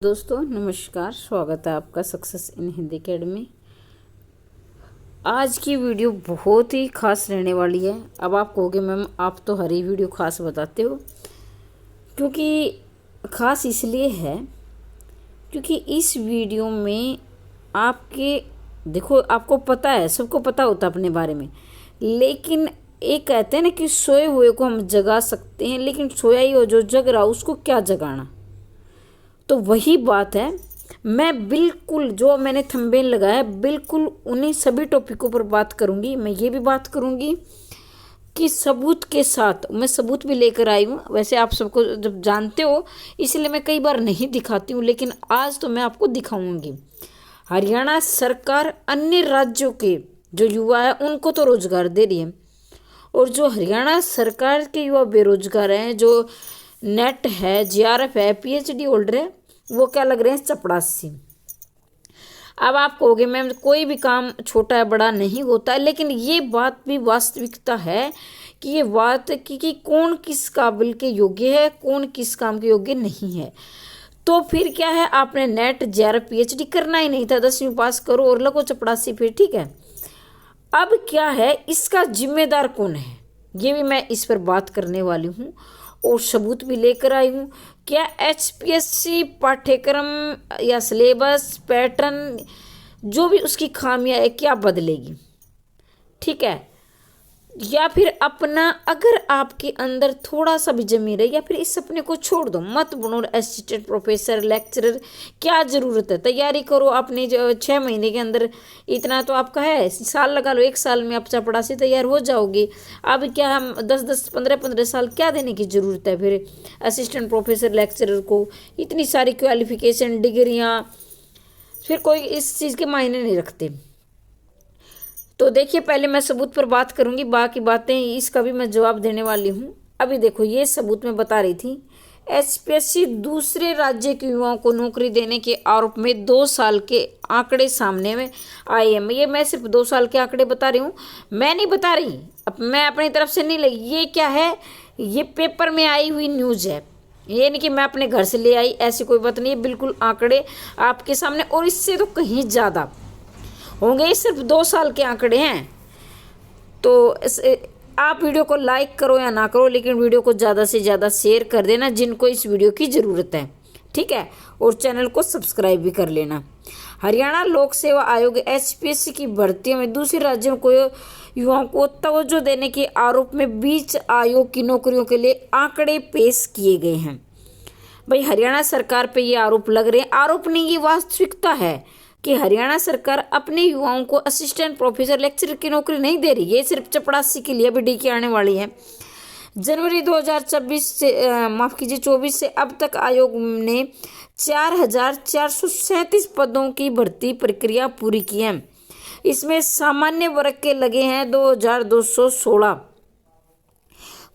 दोस्तों नमस्कार, स्वागत है आपका सक्सेस इन हिंदी अकेडमी। आज की वीडियो बहुत ही खास रहने वाली है। अब आप कहोगे मैम आप तो हर ही वीडियो खास बताते हो, क्योंकि खास इसलिए है क्योंकि इस वीडियो में आपको पता है, सबको पता होता है अपने बारे में, लेकिन एक कहते हैं ना कि सोए हुए को हम जगा सकते हैं, लेकिन सोया ही हो जो जग रहा उसको क्या जगाना। तो वही बात है, मैं बिल्कुल जो मैंने थंबनेल लगाया है बिल्कुल उन्हीं सभी टॉपिकों पर बात करूंगी। मैं ये भी बात करूंगी कि सबूत के साथ, मैं सबूत भी लेकर आई हूँ। वैसे आप सबको जब जानते हो इसलिए मैं कई बार नहीं दिखाती हूँ, लेकिन आज तो मैं आपको दिखाऊंगी। हरियाणा सरकार अन्य राज्यों के जो युवा है उनको तो रोजगार दे रही है, और जो हरियाणा सरकार के युवा बेरोजगार हैं, जो नेट है, जीआरएफ है, पीएचडी होल्डर है, वो क्या लग रहे हैं, चपड़ासी। अब आप कहोगे मैम कोई भी काम छोटा है बड़ा नहीं होता, लेकिन ये बात भी वास्तविकता है कि ये बात कि कौन किस काबिल के योग्य है, कौन किस काम के योग्य नहीं है। तो फिर क्या है, आपने नेट जीआरएफ पीएचडी करना ही नहीं था, 10वीं पास करो और लगो चपड़ासी फिर, ठीक है। अब क्या है, इसका जिम्मेदार कौन है, ये भी मैं इस पर बात करने वाली हूँ और सबूत भी लेकर आई हूँ। क्या एचपीएससी पाठ्यक्रम या सिलेबस पैटर्न जो भी उसकी खामियां है क्या बदलेगी, ठीक है, या फिर अपना अगर आपके अंदर थोड़ा सा भी जमी रहे, या फिर इस सपने को छोड़ दो, मत बनो असिस्टेंट प्रोफेसर लेक्चरर। क्या ज़रूरत है, तैयारी करो अपने 6 महीने के अंदर, इतना तो आपका है, साल लगा लो, 1 साल में आप चपड़ासी तैयार हो जाओगे। अब क्या हम 10-10 15-15 साल क्या देने की ज़रूरत है फिर असिस्टेंट प्रोफेसर लेक्चरर को, इतनी सारी क्वालिफिकेशन डिग्रियाँ, फिर कोई इस चीज़ के मायने नहीं रखते। तो देखिए, पहले मैं सबूत पर बात करूंगी, बाकी बातें इसका भी मैं जवाब देने वाली हूँ। अभी देखो, ये सबूत मैं बता रही थी, एचपीएससी दूसरे राज्य के युवाओं को नौकरी देने के आरोप में 2 साल के आंकड़े सामने में आए हैं। ये मैं सिर्फ 2 साल के आंकड़े बता रही हूँ, मैं नहीं बता रही, अब मैं अपनी तरफ से नहीं लगी। ये क्या है, ये पेपर में आई हुई न्यूज़ है, ये नहीं कि मैं अपने घर से ले आई, ऐसी कोई बात नहीं है। बिल्कुल आंकड़े आपके सामने, और इससे तो कहीं ज़्यादा होंगे, ये सिर्फ 2 साल के आंकड़े हैं। तो आप वीडियो को लाइक करो या ना करो, लेकिन वीडियो को ज़्यादा से ज़्यादा शेयर कर देना जिनको इस वीडियो की ज़रूरत है, ठीक है, और चैनल को सब्सक्राइब भी कर लेना। हरियाणा लोक सेवा आयोग एचपीएससी की भर्तियों में दूसरे राज्यों को युवाओं को तवज्जो देने के आरोप में बीच आयोग की नौकरियों के लिए आंकड़े पेश किए गए हैं। भाई हरियाणा सरकार पे ये आरोप लग रहे हैं, आरोप नहीं, ये वास्तविकता है कि हरियाणा सरकार अपने युवाओं को असिस्टेंट प्रोफेसर लेक्चरर की नौकरी नहीं दे रही। ये सिर्फ चपड़ासी के लिए, अभी डीके आने वाली है। जनवरी 2024 से 24 से अब तक आयोग ने 4,437 पदों की भर्ती प्रक्रिया पूरी की है। इसमें सामान्य वर्ग के लगे हैं 2,216।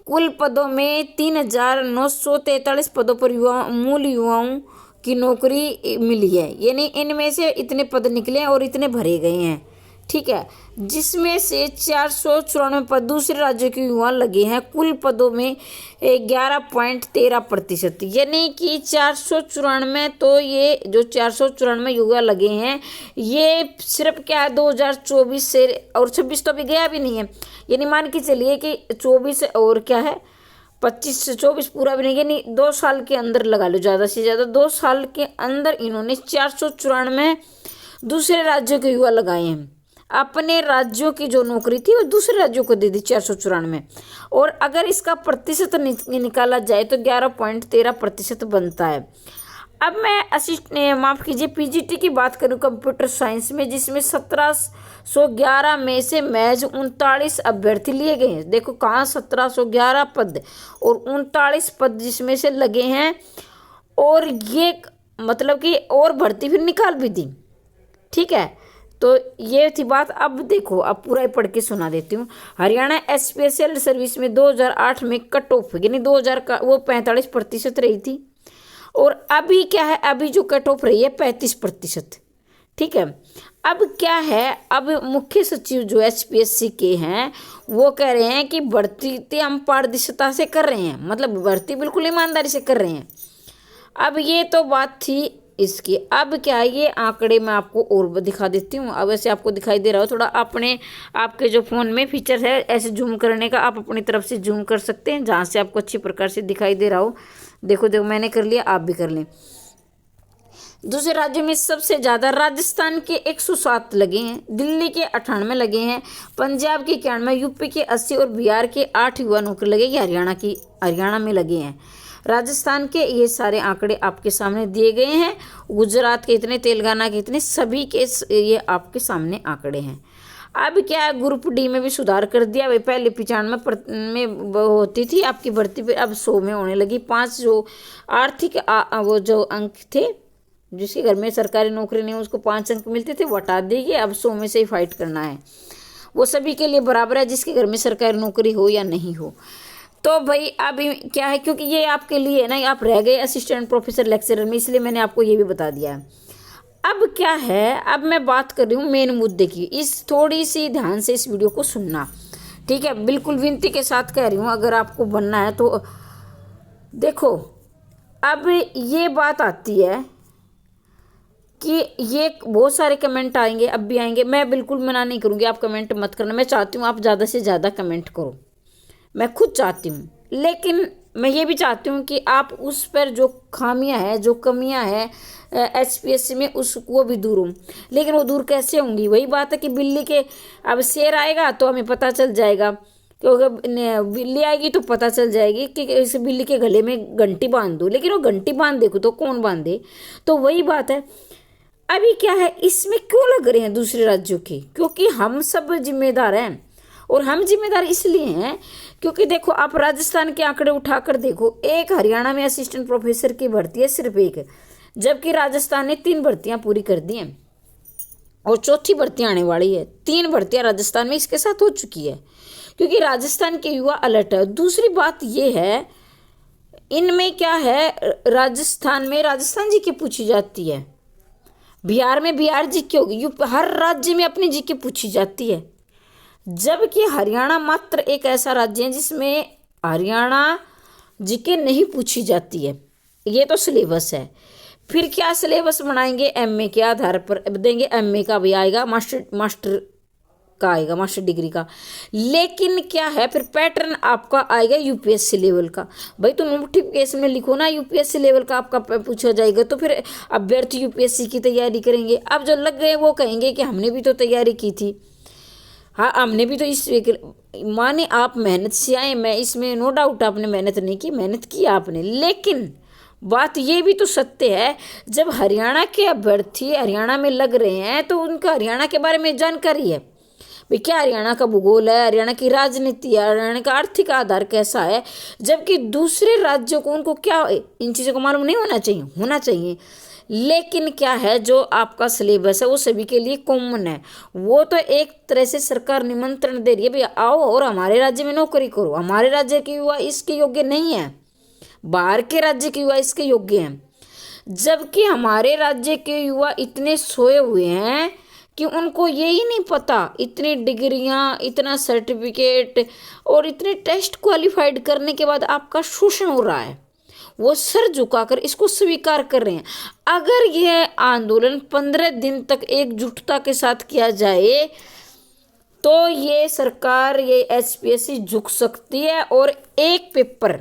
कुल पदों में 3,943 पदों पर मूल युवाओं की नौकरी मिली है, यानी इनमें से इतने पद निकले और इतने भरे गए हैं, ठीक है, जिसमें से 494 पद दूसरे राज्यों के युवा लगे हैं। कुल पदों में 11.13%, यानी कि 494, तो ये जो 494 युवा लगे हैं, ये सिर्फ क्या है 2024 से, और 26 तो अभी गया भी नहीं है, यानी मान के चलिए कि 24 और क्या है 25 से 24 पूरा भी नहीं, यानी 2 साल के अंदर लगा लो, ज़्यादा से ज़्यादा 2 साल के अंदर इन्होंने 494 दूसरे राज्यों के युवा लगाए हैं। अपने राज्यों की जो नौकरी थी वो दूसरे राज्यों को दे दी 494, और अगर इसका प्रतिशत निकाला जाए तो 11.13% बनता है। अब मैं माफ़ कीजिए पीजीटी की बात करूं कंप्यूटर साइंस में, जिसमें 1711 में से महज 39 अभ्यर्थी लिए गए हैं। देखो कहाँ 1711 पद और 39 पद जिसमें से लगे हैं, और ये मतलब कि और भर्ती फिर निकाल भी दी, ठीक है। तो ये थी बात। अब देखो, अब पूरा ही पढ़ के सुना देती हूँ। हरियाणा स्पेशल सर्विस में 2008 में कट ऑफ, यानी 2000 का वो 45% रही थी, और अभी क्या है, अभी जो कट ऑफ रही है 35%, ठीक है। अब क्या है, अब मुख्य सचिव जो एचपीएससी के हैं वो कह रहे हैं कि भर्ती हम पारदर्शिता से कर रहे हैं, मतलब भर्ती बिल्कुल ईमानदारी से कर रहे हैं। अब ये तो बात थी इसकी। अब क्या है, ये आंकड़े मैं आपको और दिखा देती हूँ। अब ऐसे आपको दिखाई दे रहा हो, थोड़ा अपने आपके जो फ़ोन में फीचर है ऐसे जूम करने का, आप अपनी तरफ से जूम कर सकते हैं जहाँ से आपको अच्छी प्रकार से दिखाई दे रहा हो। देखो देखो मैंने कर लिया, आप भी कर लें। दूसरे राज्यों में सबसे ज़्यादा राजस्थान के 107 लगे हैं, दिल्ली के 98 लगे हैं, पंजाब के 91, यूपी के 80 और बिहार के 8 युवा नौकरी लगे। ये हरियाणा में लगे हैं। राजस्थान के ये सारे आंकड़े आपके सामने दिए गए हैं। गुजरात के इतने, तेलंगाना के इतने, सभी के ये आपके सामने आंकड़े हैं। अब क्या है, ग्रुप डी में भी सुधार कर दिया। वे पहले 95 में होती थी आपकी भर्ती, पे अब 100 में होने लगी। 5 जो आर्थिक वो जो अंक थे, जिसके घर में सरकारी नौकरी नहीं उसको 5 अंक मिलते थे, वो हटा दिए। अब 100 में से ही फाइट करना है। वो सभी के लिए बराबर है, जिसके घर में सरकारी नौकरी हो या नहीं हो। तो भाई अब क्या है, क्योंकि ये आपके लिए है ना, आप रह गए असिस्टेंट प्रोफेसर लेक्चरर में, इसलिए मैंने आपको ये भी बता दिया है। अब क्या है, अब मैं बात कर रही हूँ मेन मुद्दे की। इस थोड़ी सी ध्यान से इस वीडियो को सुनना, ठीक है? बिल्कुल विनती के साथ कह रही हूँ, अगर आपको बनना है तो देखो। अब ये बात आती है कि ये बहुत सारे कमेंट आएंगे, अब भी आएंगे। मैं बिल्कुल मना नहीं करूँगी, आप कमेंट मत करना। मैं चाहती हूँ आप ज़्यादा से ज़्यादा कमेंट करो, मैं खुद चाहती हूँ। लेकिन मैं ये भी चाहती हूँ कि आप उस पर जो खामियां हैं, जो कमियां हैं HPSC में, उस वो भी दूर हों। लेकिन वो दूर कैसे होंगी? वही बात है कि बिल्ली के, अब शेर आएगा तो हमें पता चल जाएगा, क्योंकि बिल्ली आएगी तो पता चल जाएगी कि इस बिल्ली के गले में घंटी बांध दो। लेकिन वो घंटी बांध देखो तो कौन बांधे? तो वही बात है। अभी क्या है, इसमें क्यों लग रहे हैं दूसरे राज्यों के? क्योंकि हम सब जिम्मेदार हैं। और हम जिम्मेदार इसलिए हैं क्योंकि देखो, आप राजस्थान के आंकड़े उठाकर देखो। एक हरियाणा में असिस्टेंट प्रोफेसर की भर्ती है सिर्फ एक, जबकि राजस्थान ने 3 भर्तियां पूरी कर दी हैं और 4थी भर्ती आने वाली है। 3 भर्तियां राजस्थान में इसके साथ हो चुकी है, क्योंकि राजस्थान के युवा अलर्ट है। दूसरी बात यह है, इनमें क्या है, राजस्थान में राजस्थान जी के पूछी जाती है, बिहार में बिहार जी की होगी, हर राज्य में अपनी जी के पूछी जाती है। जबकि हरियाणा मात्र एक ऐसा राज्य है जिसमें हरियाणा जीके नहीं पूछी जाती है। ये तो सिलेबस है। फिर क्या सिलेबस बनाएंगे? MA के आधार पर देंगे। MA का भी आएगा, मास्टर का आएगा, मास्टर डिग्री का। लेकिन क्या है, फिर पैटर्न आपका आएगा UPSC लेवल का। भाई तो नोटिफिकेशन में लिखो ना UPSC लेवल का आपका पूछा जाएगा, तो फिर अभ्यर्थी UPSC की तैयारी करेंगे। अब जो लग गए वो कहेंगे कि हमने भी तो तैयारी की थी। हाँ, हमने भी तो इस माने आप मेहनत से आए, मैं इसमें नो डाउट आपने मेहनत नहीं की, मेहनत की आपने। लेकिन बात ये भी तो सत्य है, जब हरियाणा के अभ्यर्थी हरियाणा में लग रहे हैं तो उनका हरियाणा के बारे में जानकारी है। भाई क्या हरियाणा का भूगोल है, हरियाणा की राजनीति है, हरियाणा का आर्थिक आधार कैसा है, जबकि दूसरे राज्यों को, उनको क्या इन चीज़ों को मालूम नहीं होना चाहिए? होना चाहिए। लेकिन क्या है, जो आपका सिलेबस है वो सभी के लिए कॉमन है। वो तो एक तरह से सरकार निमंत्रण दे रही है, भाई आओ और हमारे राज्य में नौकरी करो। हमारे राज्य के युवा इसके योग्य नहीं है, बाहर के राज्य के युवा इसके योग्य हैं। जबकि हमारे राज्य के युवा इतने सोए हुए हैं कि उनको यही नहीं पता, इतनी डिग्रियां, इतना सर्टिफिकेट और इतने टेस्ट क्वालिफाइड करने के बाद आपका शोषण हो रहा है। वो सर झुकाकर इसको स्वीकार कर रहे हैं। अगर यह आंदोलन 15 दिन तक एकजुटता के साथ किया जाए तो ये सरकार, ये HPSC झुक सकती है। और एक पेपर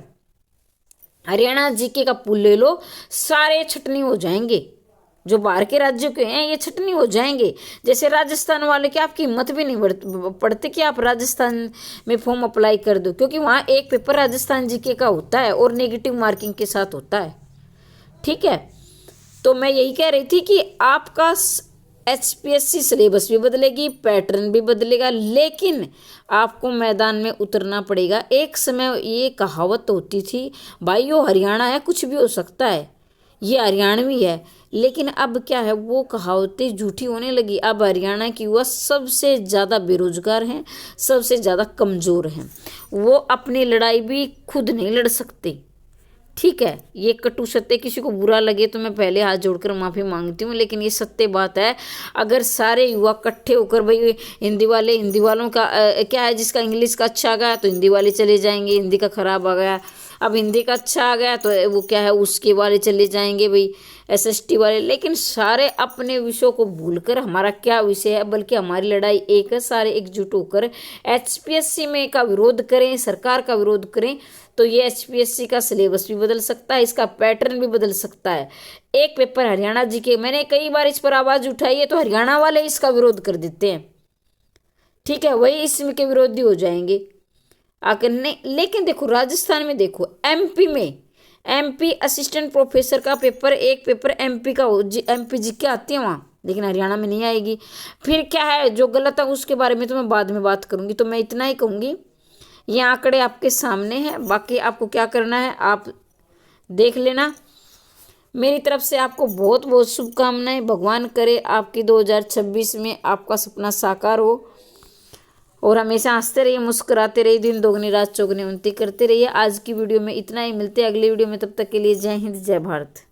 हरियाणा जीके का पुल ले लो, सारे छटनी हो जाएंगे। जो बाहर के राज्यों के हैं ये छटनी हो जाएंगे। जैसे राजस्थान वाले की आपकी हिम्मत भी नहीं पड़ती कि आप राजस्थान में फॉर्म अप्लाई कर दो, क्योंकि वहाँ एक पेपर राजस्थान जीके का होता है और नेगेटिव मार्किंग के साथ होता है। ठीक है, तो मैं यही कह रही थी कि आपका HPSC सिलेबस भी बदलेगी, पैटर्न भी बदलेगा, लेकिन आपको मैदान में उतरना पड़ेगा। एक समय ये कहावत होती थी, भाई वो हरियाणा है, कुछ भी हो सकता है, ये हरियाणवी है। लेकिन अब क्या है, वो कहावतें झूठी होने लगी। अब हरियाणा की युवा सबसे ज़्यादा बेरोजगार हैं, सबसे ज़्यादा कमज़ोर हैं। वो अपनी लड़ाई भी खुद नहीं लड़ सकते। ठीक है, ये कटु सत्य, किसी को बुरा लगे तो मैं पहले हाथ जोड़कर माफ़ी मांगती हूँ, लेकिन ये सत्य बात है। अगर सारे युवा इकट्ठे होकर, भाई हिंदी वालों का क्या है, जिसका इंग्लिश का अच्छा आ गया तो हिंदी वाले चले जाएंगे, हिंदी का ख़राब आ गया, अब हिंदी का अच्छा आ गया तो वो क्या है, उसके वाले चले जाएंगे। भाई SST वाले, लेकिन सारे अपने विषयों को भूलकर हमारा क्या विषय है, बल्कि हमारी लड़ाई एक है, सारे एकजुट होकर HPSC में का विरोध करें, सरकार का विरोध करें, तो ये HPSC का सिलेबस भी बदल सकता है, इसका पैटर्न भी बदल सकता है। एक पेपर हरियाणा जी के, मैंने कई बार इस पर आवाज उठाई है, तो हरियाणा वाले इसका विरोध कर देते हैं, ठीक है, वही इसमें के विरोधी हो जाएंगे आकर नहीं। लेकिन देखो राजस्थान में, देखो MP में, MP असिस्टेंट प्रोफेसर का पेपर, एक पेपर MP का MP जी के आती है वहाँ, लेकिन हरियाणा में नहीं आएगी। फिर क्या है जो गलत है उसके बारे में तो मैं बाद में बात करूंगी। तो मैं इतना ही कहूंगी, ये आंकड़े आपके सामने हैं, बाकी आपको क्या करना है आप देख लेना। मेरी तरफ से आपको बहुत बहुत शुभकामनाएं। भगवान करे आपकी 2026 में आपका सपना साकार हो, और हमेशा हंसते रहिए, मुस्कुराते रहिए, दिन दोगुनी रात चौगुनी उन्नति करते रहिए। आज की वीडियो में इतना ही, मिलते हैं अगली वीडियो में, तब तक के लिए जय हिंद जय भारत।